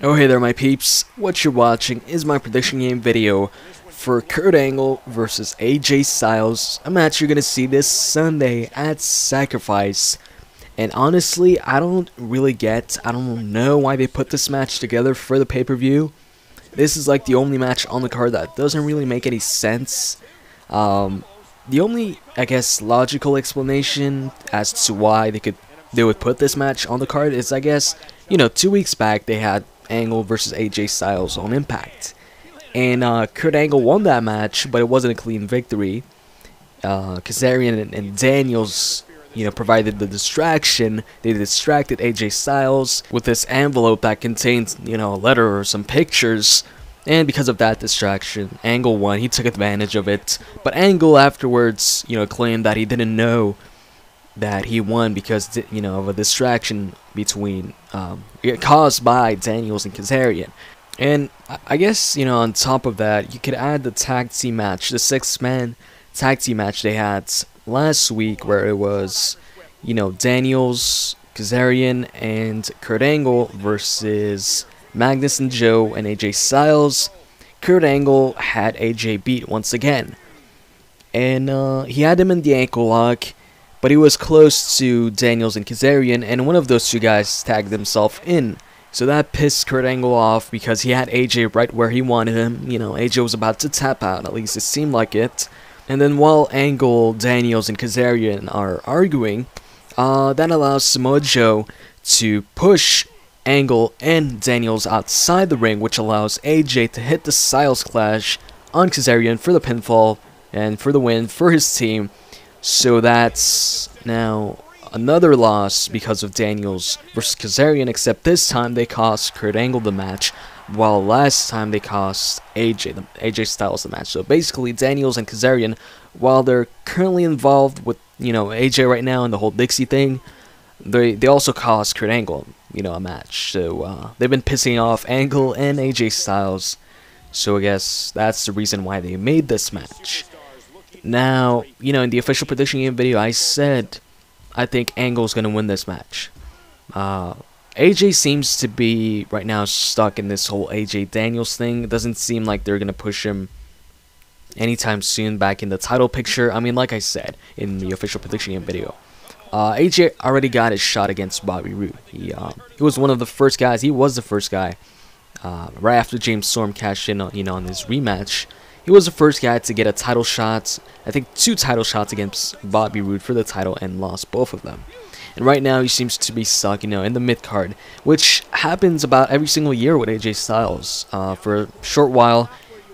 Oh hey there my peeps, what you're watching is my prediction game video for Kurt Angle versus AJ Styles, a match you're gonna see this Sunday at Sacrifice. And honestly, I don't know why they put this match together for the pay-per-view. This is like the only match on the card that doesn't really make any sense. The only, I guess, logical explanation as to why they would put this match on the card is, I guess, 2 weeks back they had Angle versus AJ Styles on Impact, and Kurt Angle won that match, but it wasn't a clean victory. Kazarian and Daniels, provided the distraction. They distracted AJ Styles with this envelope that contained, a letter or some pictures. And because of that distraction, Angle won. He took advantage of it. But Angle afterwards, claimed that he didn't know that he won because, of a distraction between caused by Daniels and Kazarian. And I guess, on top of that, you could add the tag team match, the 6-man tag team match they had last week, where it was, Daniels, Kazarian, and Kurt Angle versus Magnus and Joe and AJ Styles. Kurt Angle had AJ beat once again, and he had him in the ankle lock, but he was close to Daniels and Kazarian, and one of those two guys tagged himself in. So that pissed Kurt Angle off because he had AJ right where he wanted him. AJ was about to tap out, at least it seemed like it. And then while Angle, Daniels, and Kazarian are arguing, that allows Samoa Joe to push Angle and Daniels outside the ring, which allows AJ to hit the Styles Clash on Kazarian for the pinfall and for the win for his team. So that's now another loss because of Daniels versus Kazarian, except this time they cost Kurt Angle the match, while last time they cost AJ Styles the match. So basically Daniels and Kazarian, while they're currently involved with, AJ right now and the whole Dixie thing, they also cost Kurt Angle, a match. So they've been pissing off Angle and AJ Styles. So I guess that's the reason why they made this match. Now, in the official prediction game video, I said I think Angle's going to win this match. AJ seems to be, right now, stuck in this whole AJ Daniels thing. It doesn't seem like they're going to push him anytime soon back in the title picture. I mean, like I said in the official prediction game video, AJ already got his shot against Bobby Roode. He was one of the first guys. He was the first guy right after James Storm cashed in on his rematch. He was the first guy to get a title shot, I think 2 title shots against Bobby Roode for the title, and lost both of them. And right now he seems to be stuck, in the mid-card, which happens about every single year with AJ Styles. For a short while,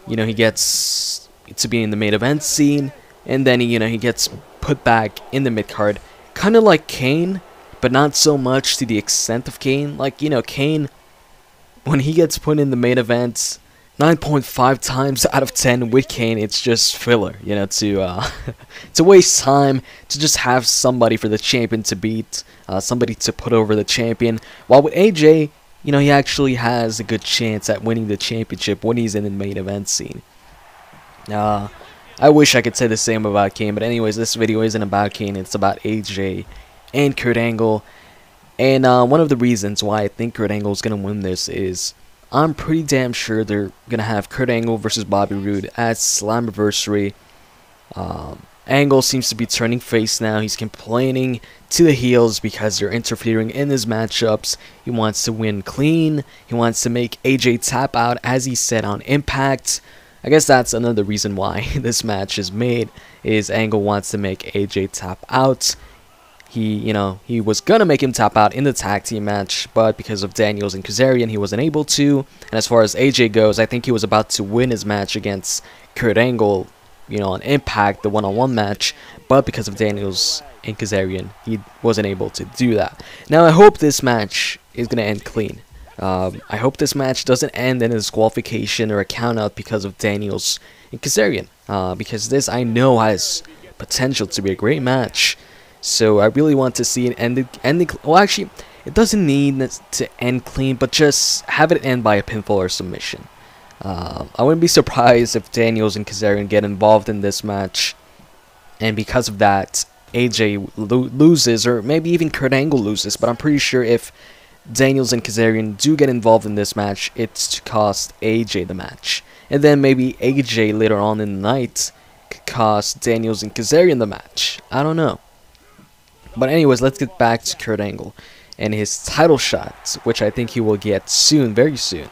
he gets to be in the main event scene, and then he gets put back in the mid-card, kind of like Kane, but not so much to the extent of Kane. Like, Kane, when he gets put in the main event, 9.5 times out of 10 with Kane, it's just filler, to waste time, to just have somebody for the champion to beat, somebody to put over the champion. While with AJ, he actually has a good chance at winning the championship when he's in the main event scene. I wish I could say the same about Kane, but anyways, this video isn't about Kane, it's about AJ and Kurt Angle. And one of the reasons why I think Kurt Angle is going to win this is I'm pretty damn sure they're going to have Kurt Angle versus Bobby Roode at Slammiversary. Angle seems to be turning face now. He's complaining to the heels because they're interfering in his matchups. He wants to win clean. He wants to make AJ tap out, as he said on Impact. I guess that's another reason why this match is made, is Angle wants to make AJ tap out. He was gonna make him tap out in the tag team match, but because of Daniels and Kazarian, he wasn't able to. And as far as AJ goes, I think he was about to win his match against Kurt Angle, on Impact, the one-on-one match, but because of Daniels and Kazarian, he wasn't able to do that. Now, I hope this match is gonna end clean. I hope this match doesn't end in a disqualification or a countout because of Daniels and Kazarian, because this, I know, has potential to be a great match. So I really want to see it ending. Well, actually, it doesn't need to end clean, but just have it end by a pinfall or submission. I wouldn't be surprised if Daniels and Kazarian get involved in this match, and because of that, AJ loses, or maybe even Kurt Angle loses. But I'm pretty sure if Daniels and Kazarian do get involved in this match, it's to cost AJ the match. And then maybe AJ later on in the night could cost Daniels and Kazarian the match. I don't know. But anyways, let's get back to Kurt Angle and his title shots, which I think he will get soon, very soon.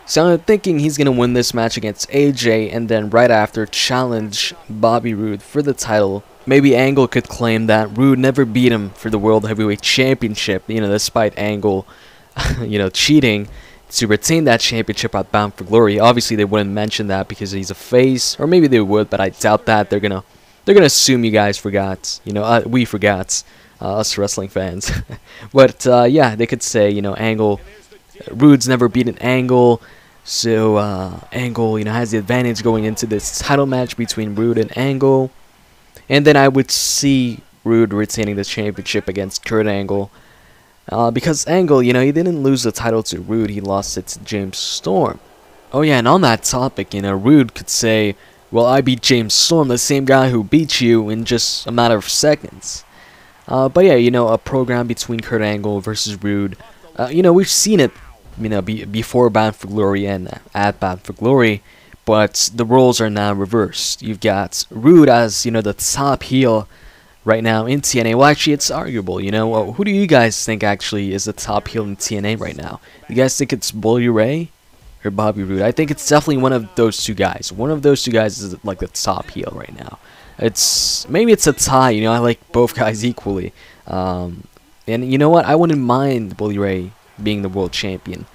So I'm thinking he's going to win this match against AJ and then right after challenge Bobby Roode for the title. Maybe Angle could claim that Roode never beat him for the World Heavyweight Championship, despite Angle, cheating to retain that championship at Bound for Glory. Obviously, they wouldn't mention that because he's a face, or maybe they would, but I doubt that. They're gonna assume you guys forgot. We forgot, us wrestling fans. But yeah, they could say, Angle, Roode's never beaten Angle, so Angle, has the advantage going into this title match between Roode and Angle. And then I would see Roode retaining the championship against Kurt Angle. Because Angle, he didn't lose the title to Roode, he lost it to James Storm. Oh yeah, and on that topic, Roode could say, well, I beat James Storm, the same guy who beat you in just a matter of seconds. But yeah, a program between Kurt Angle versus Roode. We've seen it, before Bound for Glory and at Bound for Glory. But the roles are now reversed. You've got Roode as, the top heel right now in TNA. Well, actually, it's arguable, Who do you guys think actually is the top heel in TNA right now? You guys think it's Bully Ray or Bobby Roode? I think it's definitely one of those two guys. One of those two guys is like the top heel right now. Maybe it's a tie, I like both guys equally. And you know what? I wouldn't mind Bully Ray being the world champion.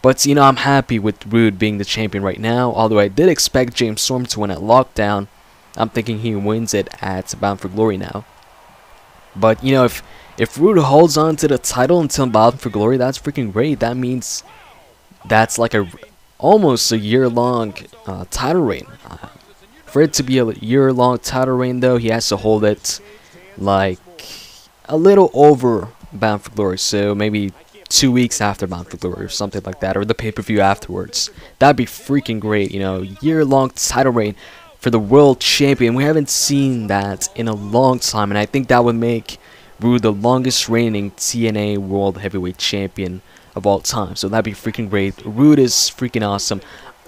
But, I'm happy with Roode being the champion right now. Although I did expect James Storm to win at Lockdown. I'm thinking he wins it at Bound for Glory now. But, if Roode holds on to the title until Bound for Glory, that's freaking great. That means that's like almost a year-long title reign. For it to be a year-long title reign, though, he has to hold it like a little over Bound for Glory. So maybe 2 weeks after Bound for Glory or something like that, or the pay-per-view afterwards. That'd be freaking great, year-long title reign for the world champion. We haven't seen that in a long time, and I think that would make Roode the longest reigning TNA World Heavyweight Champion of all time. So that'd be freaking great. Roode is freaking awesome.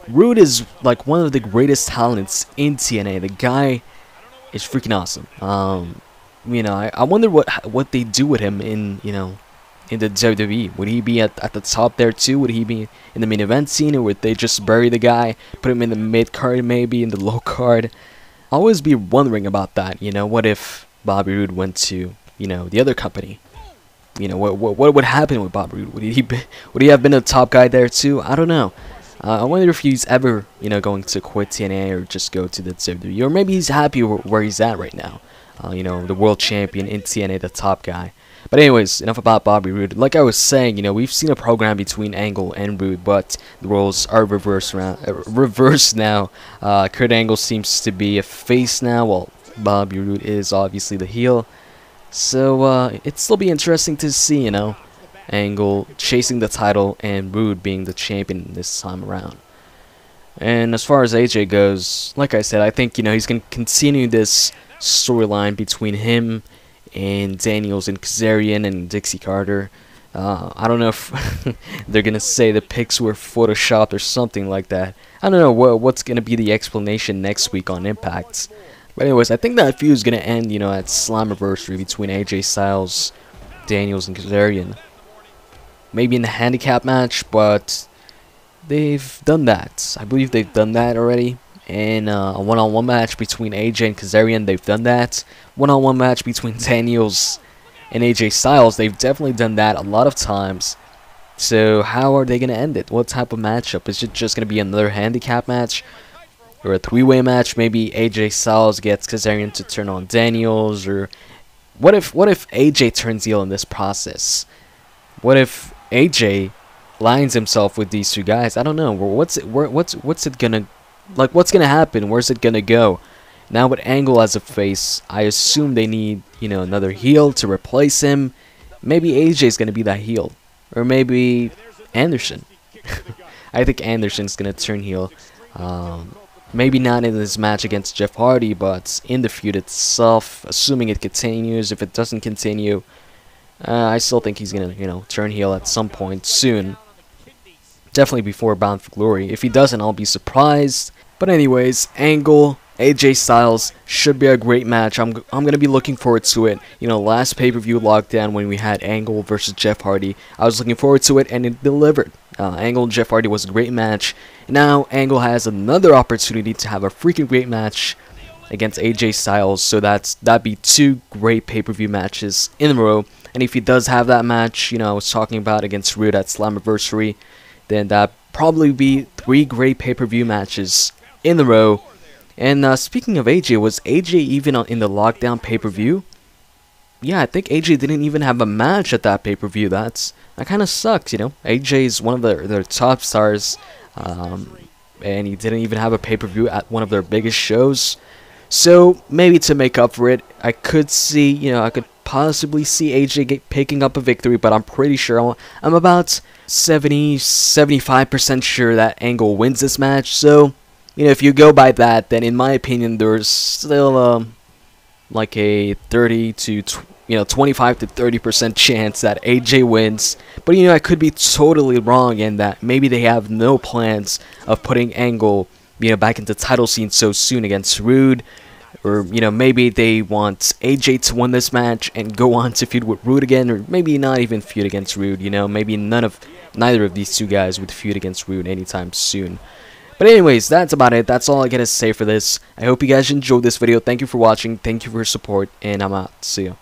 Roode is like one of the greatest talents in TNA. The guy is freaking awesome. I wonder what they do with him in the WWE. Would he be at the top there too? Would he be in the main event scene, or would they just bury the guy, put him in the mid card, maybe in the low card? I always be wondering about that. What if Bobby Roode went to the other company? What would happen with Bobby Roode? Would he have been a top guy there too? I don't know. I wonder if he's ever going to quit TNA or just go to the WWE, or maybe he's happy where he's at right now. The world champion in TNA, the top guy. But anyways, enough about Bobby Roode. Like I was saying, we've seen a program between Angle and Roode, but the roles are reversed now. Kurt Angle seems to be a face now, while Bobby Roode is obviously the heel. So it'd still be interesting to see, Angle chasing the title and Roode being the champion this time around. And as far as AJ goes, like I said, I think he's gonna continue this storyline between him and Daniels and Kazarian and Dixie Carter. I don't know if they're gonna say the pics were photoshopped or something like that. I don't know what's gonna be the explanation next week on Impact. But anyways, I think that feud is gonna end, at Slammiversary between AJ Styles, Daniels, and Kazarian. Maybe in the handicap match, but they've done that. I believe they've done that already. And a one-on-one match between AJ and Kazarian, they've done that. One-on-one match between Daniels and AJ Styles, they've definitely done that a lot of times. So how are they going to end it? What type of matchup? Is it just going to be another handicap match? Or a three-way match? Maybe AJ Styles gets Kazarian to turn on Daniels? Or what if AJ turns heel in this process? What if AJ lines himself with these two guys? I don't know. What's it gonna like? What's gonna happen? Where's it gonna go? Now with Angle as a face, I assume they need another heel to replace him. Maybe AJ's gonna be that heel, or maybe Anderson. I think Anderson's gonna turn heel. Maybe not in this match against Jeff Hardy, but in the feud itself, assuming it continues. If it doesn't continue, I still think he's gonna, turn heel at some point soon. Definitely before Bound for Glory. If he doesn't, I'll be surprised. But anyways, Angle, AJ Styles should be a great match. I'm gonna be looking forward to it. Last pay-per-view lockdown when we had Angle versus Jeff Hardy, I was looking forward to it, and it delivered. Angle and Jeff Hardy was a great match. Now Angle has another opportunity to have a freaking great match against AJ Styles, so that'd be 2 great pay-per-view matches in a row. And if he does have that match, I was talking about against Rude at Slammiversary, then that'd probably be 3 great pay-per-view matches in a row. And speaking of AJ, was AJ even in the lockdown pay-per-view? Yeah, I think AJ didn't even have a match at that pay-per-view. That kind of sucks, AJ is one of their top stars, and he didn't even have a pay-per-view at one of their biggest shows. So maybe to make up for it, I could see, I could possibly see AJ picking up a victory, but I'm pretty sure, I'm about 70-75% sure that Angle wins this match. So, if you go by that, then in my opinion, there's still like a 25 to 30% chance that AJ wins. But I could be totally wrong in that maybe they have no plans of putting Angle back into title scene so soon against Rude, or maybe they want AJ to win this match and go on to feud with Rude again, or maybe not even feud against Rude. Maybe neither of these 2 guys would feud against Rude anytime soon. But anyways, that's about it. That's all I gotta say for this. I hope you guys enjoyed this video. Thank you for watching. Thank you for your support, and I'm out. See ya.